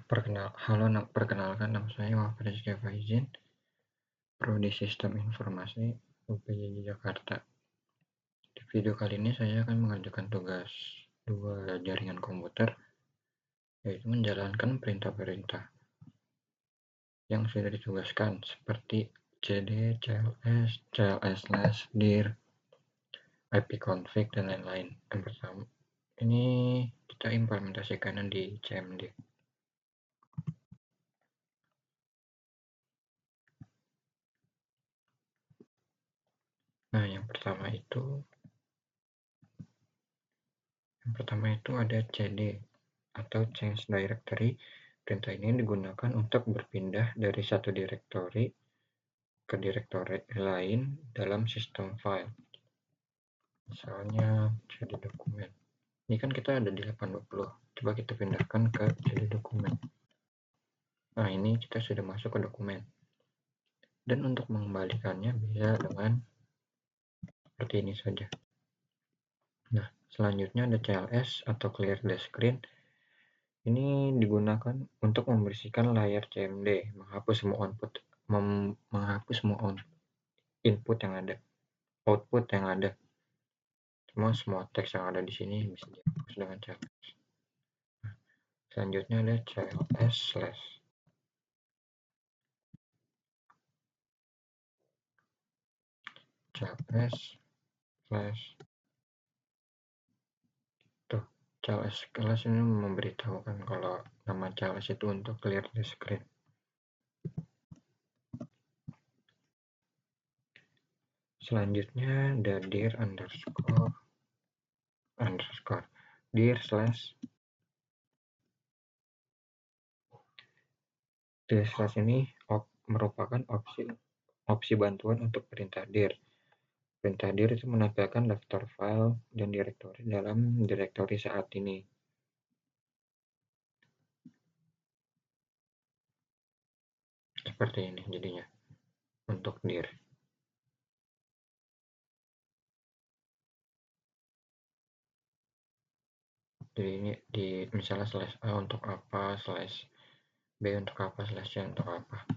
Perkenalkan nama saya Muhammad Rizky Faizin, Prodi Sistem Informasi UPJ Jakarta. Di video kali ini saya akan mengajukan tugas 2 jaringan komputer, yaitu menjalankan perintah-perintah yang sudah ditugaskan seperti cd, cls, cls/, dir, ipconfig, dan lain-lain. Yang pertama, ini kita implementasikan di CMD. Nah, yang pertama itu ada cd atau change directory. Perintah ini digunakan untuk berpindah dari satu direktori ke direktori lain dalam sistem file. Misalnya cd dokumen. Ini kan kita ada di 820. Coba kita pindahkan ke cd dokumen. Nah, ini kita sudah masuk ke dokumen. Dan untuk mengembalikannya bisa dengan seperti ini saja. Nah, selanjutnya ada cls atau clear the screen. Ini digunakan untuk membersihkan layar CMD, menghapus semua input yang ada, output yang ada. Semua teks yang ada di sini bisa dihapus dengan cls. Nah, selanjutnya ada cls/. cls ini memberitahukan kalau nama cls itu untuk clear the screen. Selanjutnya ada dir underscore dir slash ini merupakan opsi bantuan untuk perintah dir. Perintah dir itu menampilkan daftar file dan direktori dalam direktori saat ini. Seperti ini jadinya untuk dir. Jadi ini di misalnya /a untuk apa, /b untuk apa, /c untuk apa.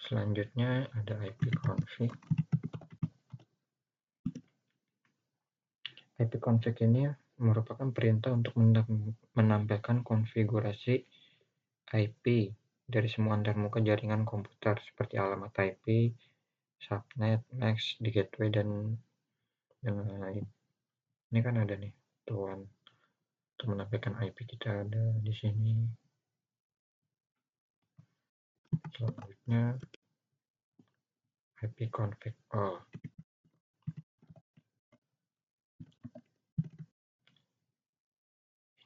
Selanjutnya ada ipconfig. Ipconfig ini merupakan perintah untuk menampilkan konfigurasi IP dari semua antarmuka jaringan komputer seperti alamat IP, subnet, MAC di gateway, dan lain-lain. Ini kan ada nih tuan untuk menampilkan IP kita ada di sini. Selanjutnya ipconfig all.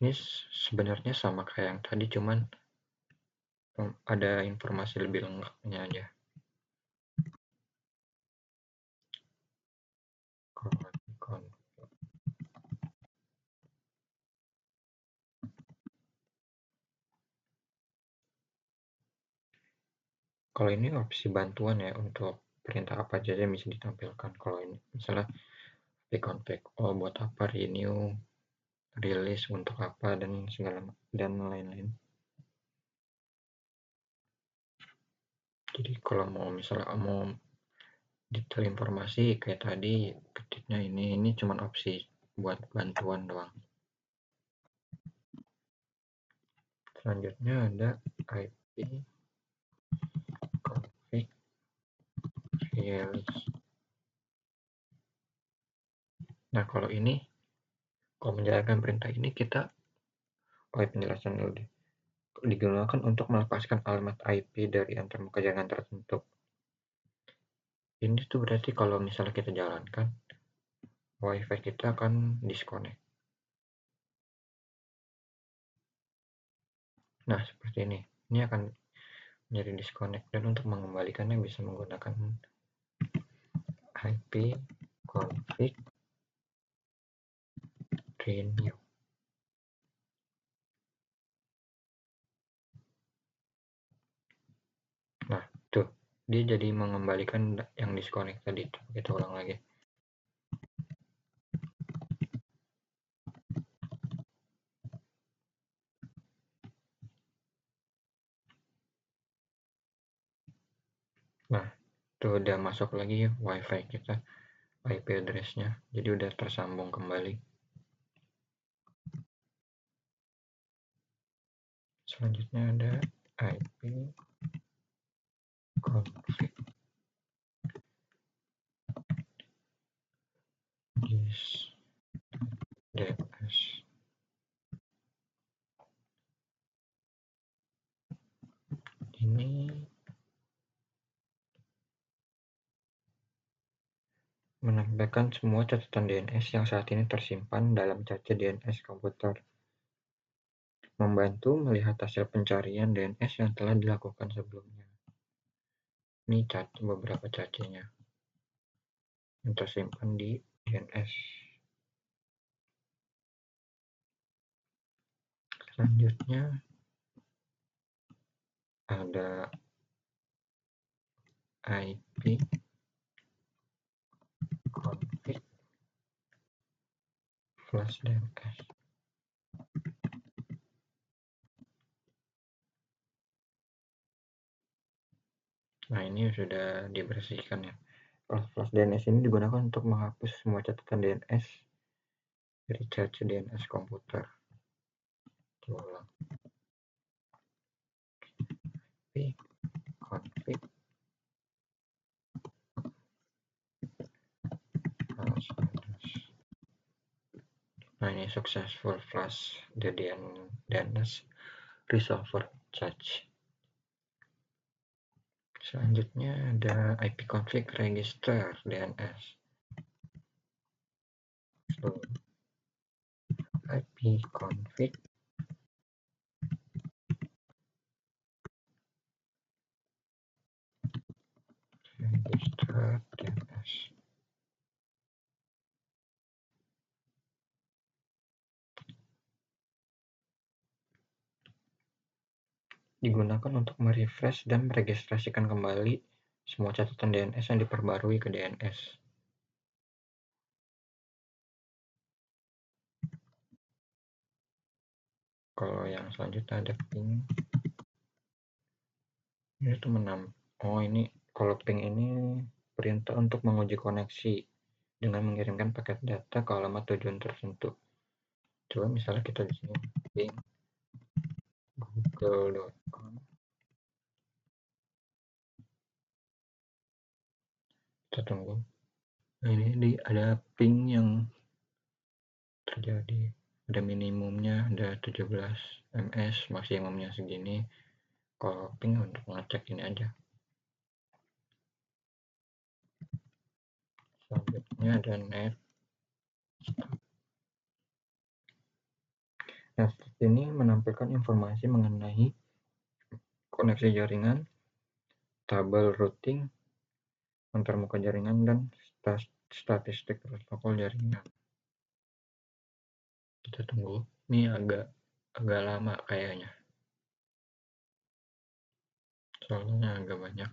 Ini sebenarnya sama kayak yang tadi, cuman ada informasi lebih lengkapnya aja. Kalau ini opsi bantuan ya, untuk perintah apa aja yang bisa ditampilkan. Kalau ini misalnya ipconfig all buat apa, renew, release untuk apa, dan lain-lain. Jadi kalau misalnya mau detail informasi kayak tadi, ketiknya ini cuma opsi buat bantuan doang. Selanjutnya ada ipconfig release. Nah, kalau menjalankan perintah ini kita penjelasan dulu deh. Digunakan untuk melepaskan alamat IP dari antarmuka jaringan tertentu. Ini tuh berarti kalau misalnya kita jalankan, WiFi kita akan disconnect. Nah, seperti ini. Ini akan menjadi disconnect, dan untuk mengembalikannya bisa menggunakan ipconfig renew. Nah, tuh dia jadi mengembalikan yang disconnect tadi. Kita ulang lagi. Tuh udah masuk lagi wifi kita, IP address-nya, jadi udah tersambung kembali. Selanjutnya ada IP config this DNS. Ini menampilkan semua catatan DNS yang saat ini tersimpan dalam cache DNS komputer. Membantu melihat hasil pencarian DNS yang telah dilakukan sebelumnya. Ini beberapa cacenya yang tersimpan di DNS. Selanjutnya ada IP config flash DNS. Nah, ini sudah dibersihkan ya. Flash DNS ini digunakan untuk menghapus semua catatan DNS dari cache DNS komputer. Ulang. IP config flash DNS. Nah, ini successful flash DNS resolver cache. Selanjutnya ada IP config register DNS. So, IP config register DNS. Digunakan untuk merefresh dan meregistrasikan kembali semua catatan DNS yang diperbarui ke DNS. Kalau yang selanjutnya ada ping. Ini tuh ini kalau ping ini perintah untuk menguji koneksi dengan mengirimkan paket data ke alamat tujuan tertentu. Coba misalnya kita di sini ping google.com. Kita tunggu. Nah, ini ada ping yang terjadi. Ada minimumnya ada 17 ms, maksimumnya segini. Kalau ping untuk ngecek ini aja. Selanjutnya ada net. Nah, ini menampilkan informasi mengenai koneksi jaringan, tabel routing, antarmuka jaringan, dan statistik protokol jaringan. Kita tunggu. Ini agak lama kayaknya. Soalnya agak banyak.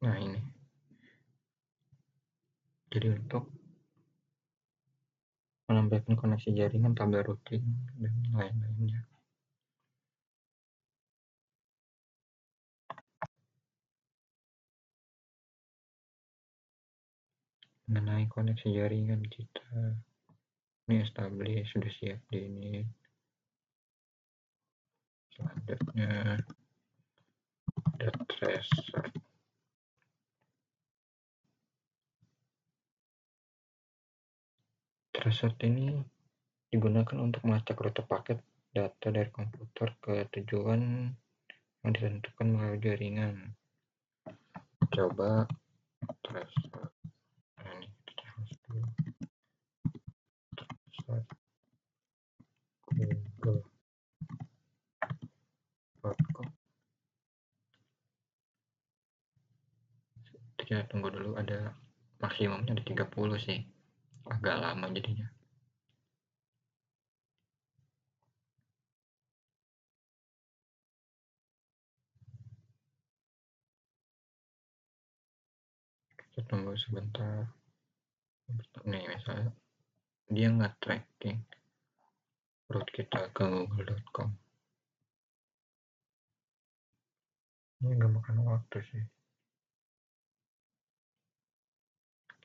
Nah, ini. Jadi untuk menampilkan koneksi jaringan, tabel routing, dan lain-lainnya. Mengenai koneksi jaringan kita, ini establish, sudah siap di ini. Selanjutnya ada tracer. Tracer ini digunakan untuk melacak rute paket data dari komputer ke tujuan yang ditentukan melalui jaringan. Coba tracer. Nah, ini kita harus dulu. Tracer google.com. Kita tunggu dulu, ada maksimumnya ada 30 sih. Agak lama jadinya. Kita tunggu sebentar. Nih, misalnya dia nge-tracking root kita ke google.com. Ini nggak makan waktu sih,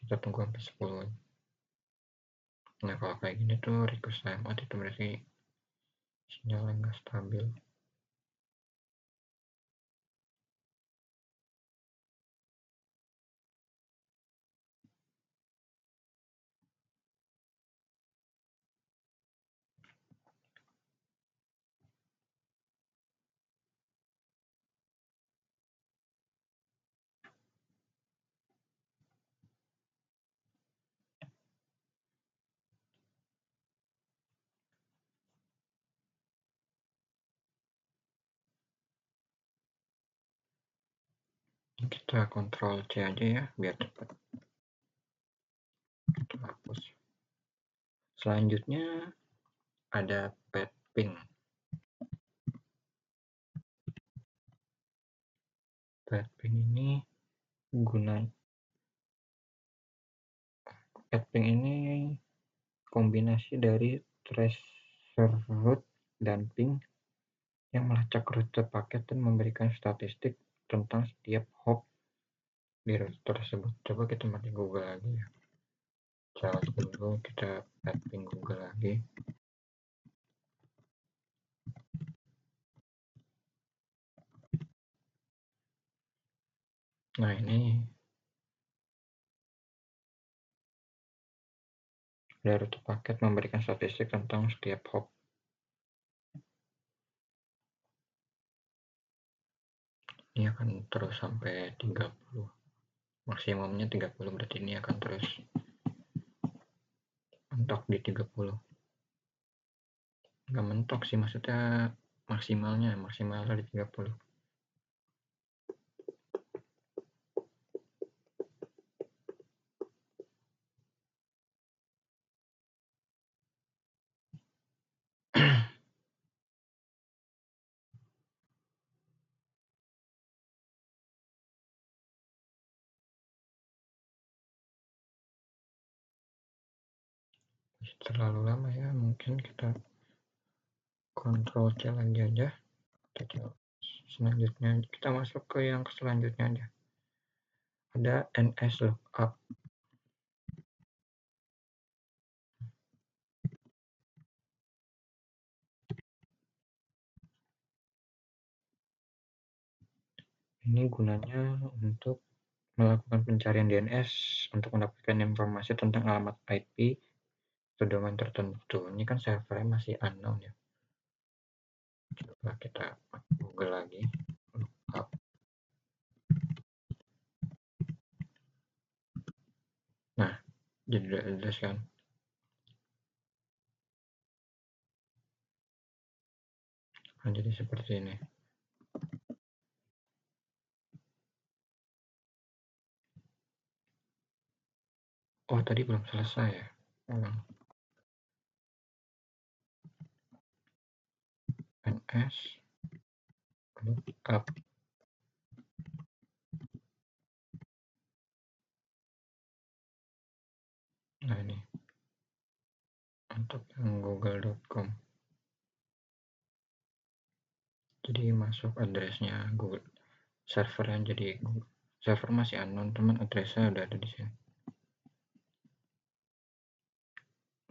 kita tunggu sampai 10. Nah kalau kayak gini tuh request timeout itu berarti sinyalnya nggak stabil. Kita Ctrl C aja ya biar cepat. Kita hapus. Selanjutnya ada pet ping. Pet ping ini pet ping ini kombinasi dari tracer root dan ping yang melacak rute paket dan memberikan statistik tentang setiap hop di rute tersebut. Coba kita mati Google lagi ya. Jalan dulu, kita ping Google lagi. Nah ini dari rute paket memberikan statistik tentang setiap hop. Ini akan terus sampai 30. Maksimumnya 30, berarti ini akan terus mentok di 30. Nggak mentok sih, maksudnya maksimalnya di 30. Terlalu lama ya, mungkin kita Ctrl C lagi aja. Selanjutnya kita masuk ke yang selanjutnya aja. Ada ns lookup. Ini gunanya untuk melakukan pencarian DNS untuk mendapatkan informasi tentang alamat IP atau domain tertentu. Ini kan servernya masih unknown ya. Coba kita Google lagi. Lookup. Nah, jadi udah jelas kan. Nah, jadi seperti ini. Oh, tadi belum selesai ya. ns lookup. Nah ini untuk yang google.com. Jadi masuk addressnya Google servernya, jadi server masih unknown, teman, addressnya udah ada di sini.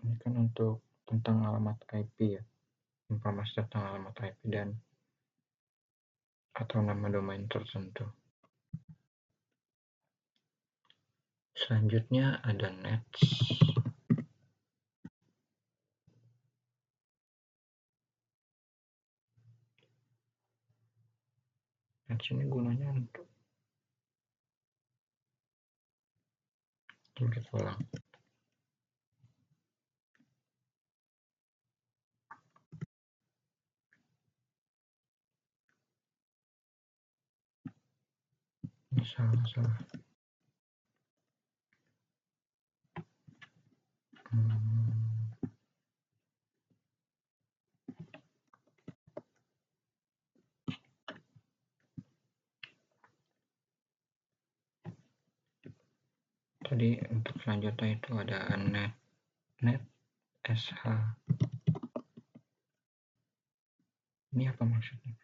Ini kan untuk tentang alamat IP ya, informasi tentang alamat IP dan atau nama domain tertentu. Selanjutnya ada nets. Nets ini gunanya untuk kita ulang. Ini salah. Tadi untuk selanjutnya itu ada net sh. Ini apa maksudnya?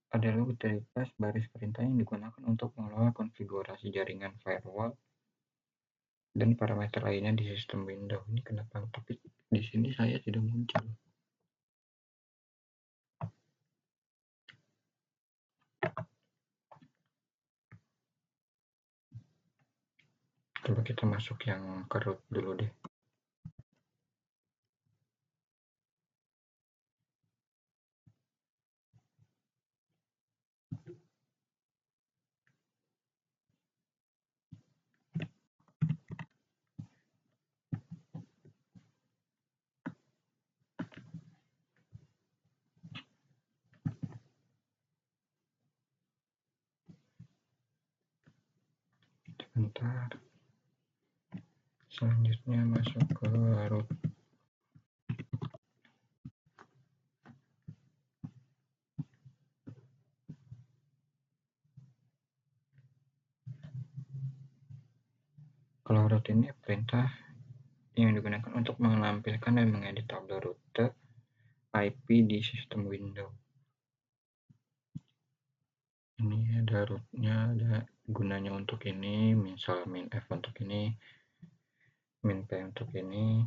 Adalah utilitas baris perintah yang digunakan untuk mengelola konfigurasi jaringan firewall dan parameter lainnya di sistem Windows. Ini kenapa? Tapi di sini saya tidak muncul. Coba kita masuk yang ke root dulu deh. Sebentar. Selanjutnya masuk ke root. Kalau root ini perintah yang digunakan untuk menampilkan dan mengedit tabel rute IP di sistem Windows. Ini ada rootnya, ada gunanya untuk ini, misal min F untuk ini, min P untuk ini,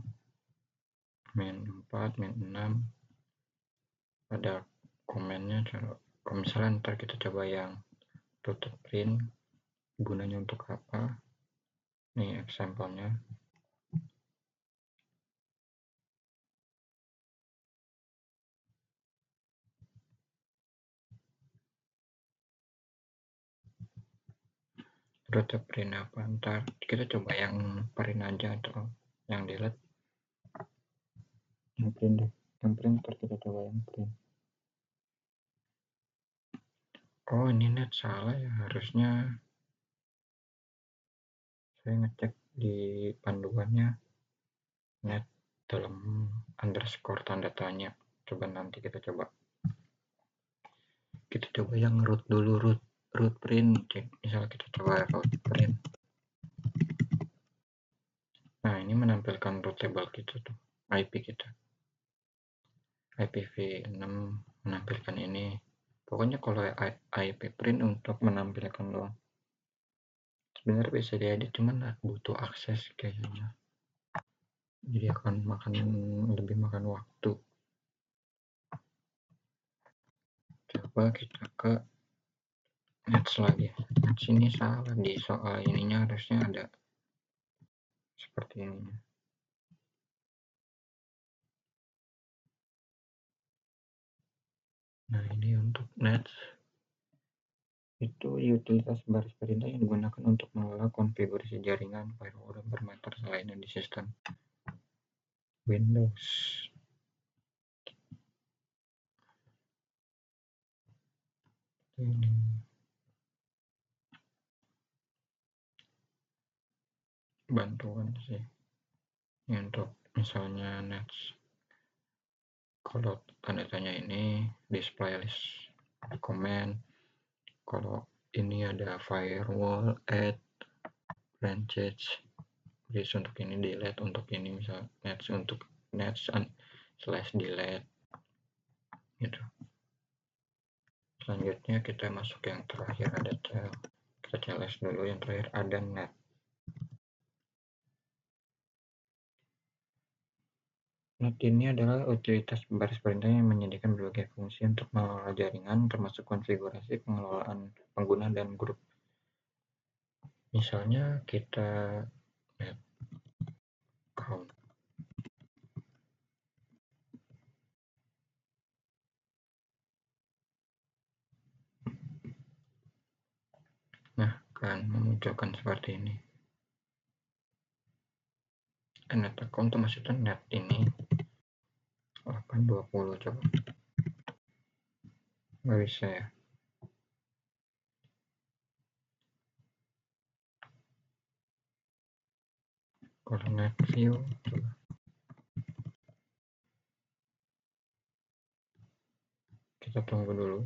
min 4, min 6. Ada komennya. Kalau misalnya ntar kita coba yang root print, gunanya untuk apa? Nih example-nya. Root print apa? Ntar kita coba yang print aja atau yang delete. Yang print deh. Yang print ntar kita coba yang print. Oh ini net salah ya, harusnya saya ngecek di panduannya net dalam underscore tanda tanya. Coba nanti kita coba yang root dulu, root print. Misal kita coba root print. Nah ini menampilkan root table kita tuh, IP kita, IPv6 menampilkan ini. Pokoknya kalau IP print untuk menampilkan doang. Sebenarnya bisa diedit, cuman butuh akses kayaknya, jadi akan lebih makan waktu. Coba kita ke nets lagi. Nets ini salah, di soal ininya harusnya ada seperti ini. Nah ini untuk nets itu utilitas baris perintah yang digunakan untuk mengelola konfigurasi jaringan firewall dan parameter lainnya di sistem Windows. Ini bantuan sih ini untuk misalnya nets. Kalau tanda tanya ini display list comment. Kalau ini ada firewall, add, branches, list untuk ini, delete untuk ini, misal nets untuk nets slash delete gitu. Selanjutnya kita masuk yang terakhir, ada kita cls dulu. Yang terakhir ada net. Net ini adalah utilitas baris perintah yang menyediakan berbagai fungsi untuk mengelola jaringan, termasuk konfigurasi, pengelolaan pengguna, dan grup. Misalnya kita net count. Nah, akan memunculkan seperti ini. Net account itu maksudnya net ini 820, coba. Nggak bisa ya. Kalau net view, coba. Kita tunggu dulu.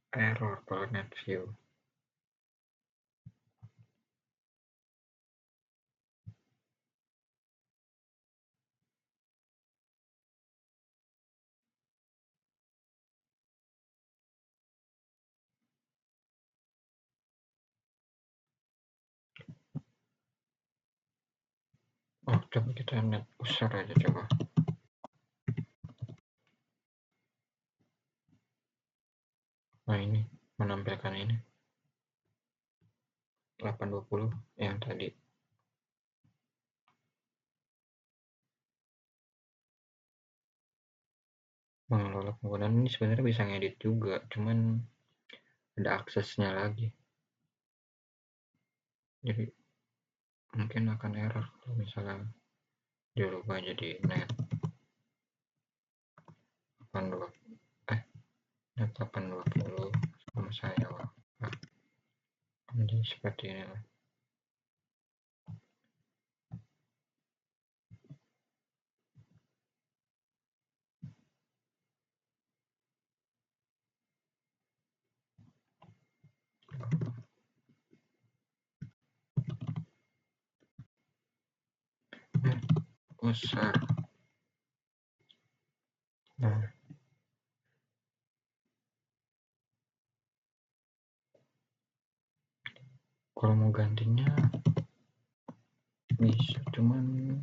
Error kalau net view. Oh, coba kita net user aja coba. Nah, ini menampilkan ini 820 yang tadi. Mengelola penggunaan ini sebenarnya bisa ngedit juga, cuman ada aksesnya lagi. Jadi mungkin akan error kalau misalnya dirubah jadi net 82 net 820 sama saya. Nah, jadi seperti ini lah. Besar. Nah, kalau mau gantinya bisa, cuman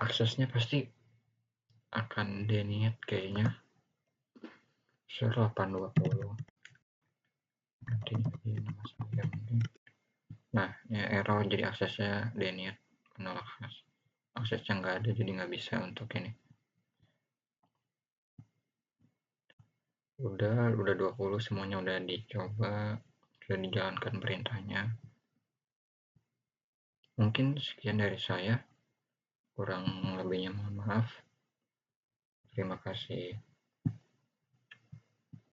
aksesnya pasti akan denied kayaknya. 820 nanti ini nama saya mungkin. Nah, ya error jadi aksesnya denied, menolak aksesnya nggak ada, jadi nggak bisa untuk ini. Udah 20 semuanya udah dicoba, sudah dijalankan perintahnya. Mungkin sekian dari saya, kurang lebihnya mohon maaf. Terima kasih.